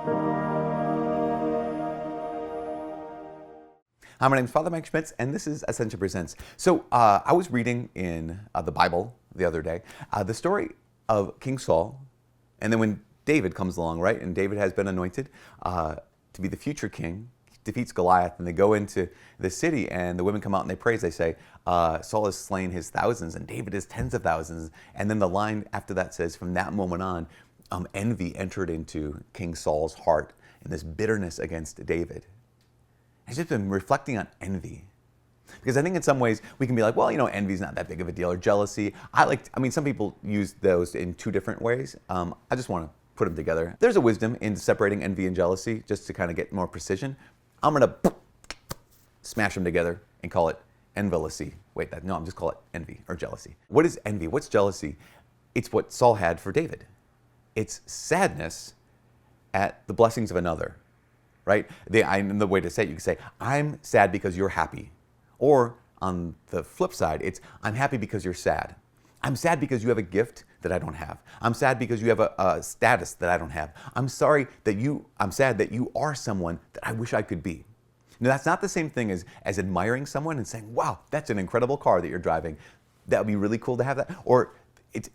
Hi, my name is Father Mike Schmitz, and this is Ascension Presents. So I was reading in the Bible the other day the story of King Saul, and then when David comes along, right, and David has been anointed to be the future king, he defeats Goliath, and they go into the city, and the women come out and they praise. They say, Saul has slain his thousands, and David his tens of thousands. And then the line after that says, from that moment on, envy entered into King Saul's heart, and this bitterness against David. I've just been reflecting on envy. Because I think in some ways we can be like, well, envy is not that big of a deal, or jealousy. Some people use those in two different ways. I just want to put them together. There's a wisdom in separating envy and jealousy, just to kind of get more precision. I'm going to smash them together and call it envilousy. I'm just call it envy or jealousy. What is envy? What's jealousy? It's what Saul had for David. It's sadness at the blessings of another. Right? The way to say it, you can say, I'm sad because you're happy. Or on the flip side, it's, I'm happy because you're sad. I'm sad because you have a gift that I don't have. I'm sad because you have a status that I don't have. I'm sad that you are someone that I wish I could be. Now, that's not the same thing as admiring someone and saying, wow, that's an incredible car that you're driving. That would be really cool to have that. Or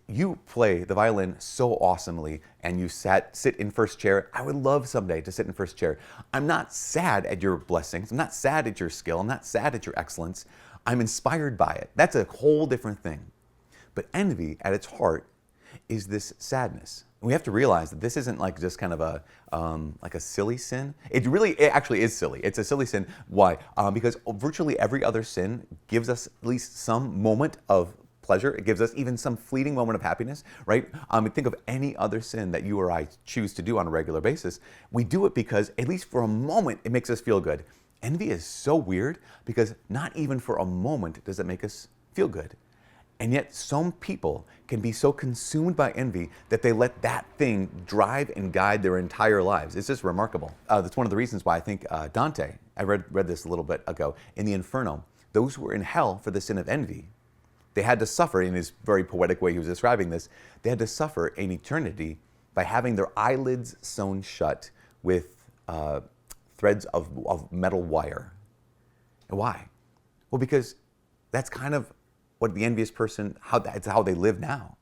you play the violin so awesomely and you sit in first chair. I would love someday to sit in first chair. I'm not sad at your blessings. I'm not sad at your skill. I'm not sad at your excellence. I'm inspired by it. That's a whole different thing. But envy at its heart is this sadness. We have to realize that this isn't like just kind of a silly sin. It actually is silly. It's a silly sin. Why? Because virtually every other sin gives us at least some moment of pleasure. It gives us even some fleeting moment of happiness, right? Think of any other sin that you or I choose to do on a regular basis. We do it because, at least for a moment, it makes us feel good. Envy is so weird because not even for a moment does it make us feel good. And yet some people can be so consumed by envy that they let that thing drive and guide their entire lives. It's just remarkable. That's one of the reasons why I think Dante, I read this a little bit ago, in the Inferno, those who were in hell for the sin of envy, they had to suffer, in his very poetic way he was describing this, they had to suffer an eternity by having their eyelids sewn shut with threads of metal wire. And why? Well, because that's kind of what the envious person, it's how they live now.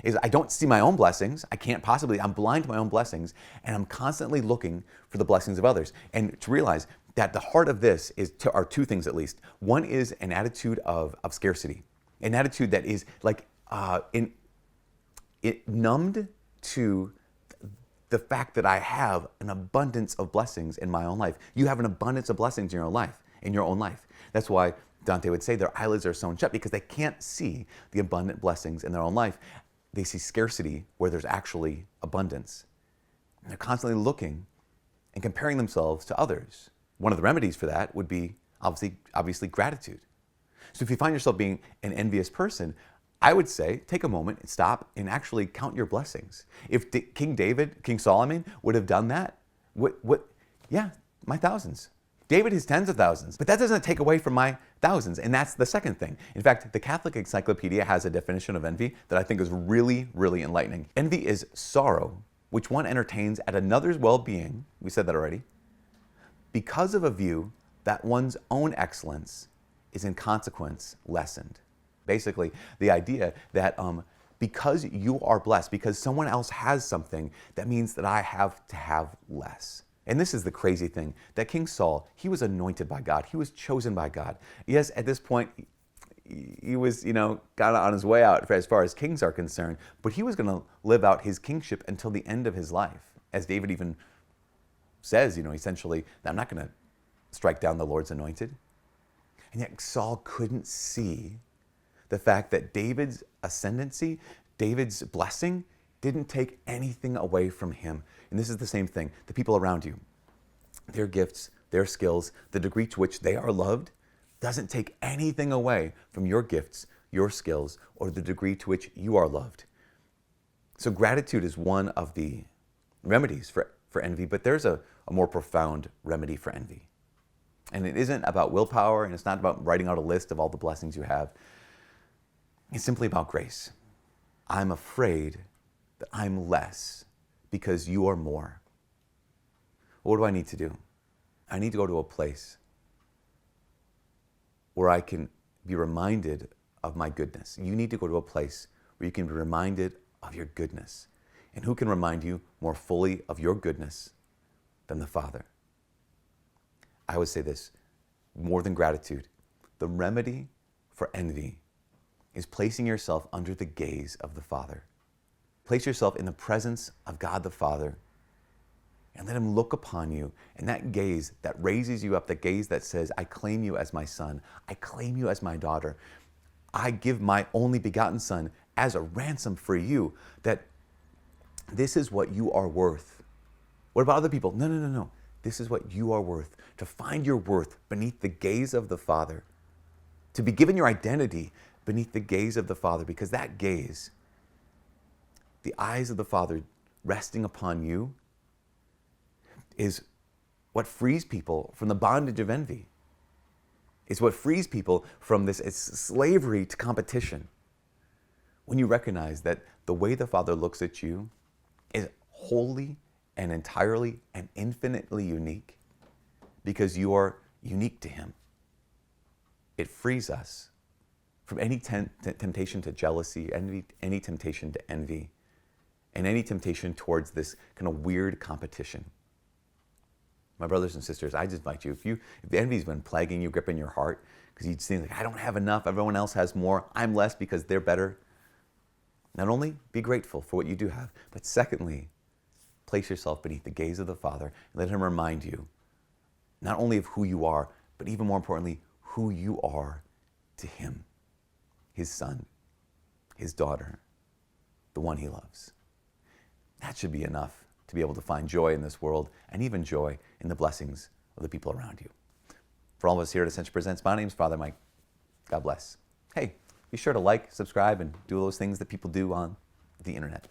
Is I don't see my own blessings. I'm blind to my own blessings, and I'm constantly looking for the blessings of others. And to realize that the heart of this are two things at least. One is an attitude of scarcity. An attitude that is like numbed to the fact that I have an abundance of blessings in my own life. You have an abundance of blessings in your own life. That's why Dante would say their eyelids are sewn shut, because they can't see the abundant blessings in their own life. They see scarcity where there's actually abundance. And they're constantly looking and comparing themselves to others. One of the remedies for that would be obviously gratitude. So if you find yourself being an envious person, I would say take a moment and stop and actually count your blessings. If King Solomon would have done that, my thousands. David his tens of thousands. But that doesn't take away from my thousands, and that's the second thing. In fact, the Catholic Encyclopedia has a definition of envy that I think is really, really enlightening. Envy is sorrow which one entertains at another's well-being, we said that already, because of a view that one's own excellence is in consequence lessened. Basically, the idea that because you are blessed, because someone else has something, that means that I have to have less. And this is the crazy thing, that King Saul, he was anointed by God. He was chosen by God. Yes, at this point, he was, kind of on his way out as far as kings are concerned, but he was going to live out his kingship until the end of his life. As David even says, essentially, that I'm not going to strike down the Lord's anointed. And yet Saul couldn't see the fact that David's ascendancy, David's blessing, didn't take anything away from him. And this is the same thing. The people around you, their gifts, their skills, the degree to which they are loved, doesn't take anything away from your gifts, your skills, or the degree to which you are loved. So gratitude is one of the remedies for envy, but there's a more profound remedy for envy. And it isn't about willpower, and it's not about writing out a list of all the blessings you have. It's simply about grace. I'm afraid that I'm less because you are more. What do I need to do? I need to go to a place where I can be reminded of my goodness. You need to go to a place where you can be reminded of your goodness. And who can remind you more fully of your goodness than the Father? I would say this, more than gratitude, the remedy for envy is placing yourself under the gaze of the Father. Place yourself in the presence of God the Father and let him look upon you. And that gaze that raises you up, the gaze that says, I claim you as my son. I claim you as my daughter. I give my only begotten son as a ransom for you, that this is what you are worth. What about other people? No. This is what you are worth. To find your worth beneath the gaze of the Father. To be given your identity beneath the gaze of the Father, because that gaze, the eyes of the Father resting upon you, is what frees people from the bondage of envy. It's what frees people from this slavery to competition. When you recognize that the way the Father looks at you is wholly and entirely and infinitely unique, because you are unique to him. It frees us from any temptation to jealousy, any temptation to envy, and any temptation towards this kind of weird competition. My brothers and sisters, I just invite you, if the envy's been plaguing you, gripping your heart, because you think like, I don't have enough, everyone else has more, I'm less because they're better. Not only be grateful for what you do have, but secondly, place yourself beneath the gaze of the Father and let him remind you not only of who you are, but even more importantly, who you are to him, his son, his daughter, the one he loves. That should be enough to be able to find joy in this world and even joy in the blessings of the people around you. For all of us here at Ascension Presents, my name's Father Mike. God bless. Hey, be sure to like, subscribe, and do those things that people do on the internet.